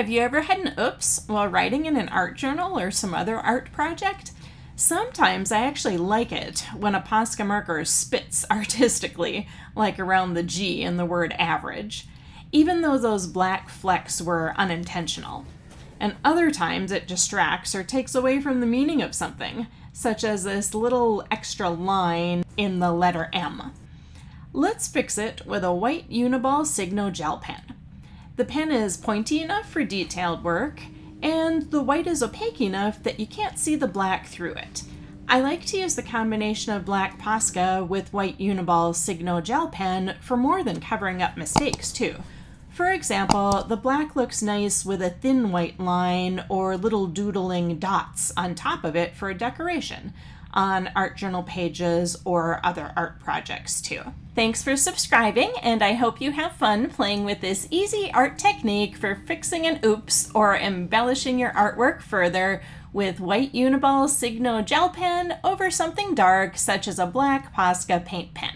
Have you ever had an oops while writing in an art journal or some other art project? Sometimes I actually like it when a Posca marker spits artistically, like around the G in the word average, even though those black flecks were unintentional. And other times it distracts or takes away from the meaning of something, such as this little extra line in the letter M. Let's fix it with a white Uniball Signo gel pen. The pen is pointy enough for detailed work, and the white is opaque enough that you can't see the black through it. I like to use the combination of black Posca with white Uniball Signo gel pen for more than covering up mistakes too. For example, the black looks nice with a thin white line or little doodling dots on top of it for a decoration on art journal pages or other art projects too. Thanks for subscribing, and I hope you have fun playing with this easy art technique for fixing an oops or embellishing your artwork further with white Uniball Signo gel pen over something dark such as a black Posca paint pen.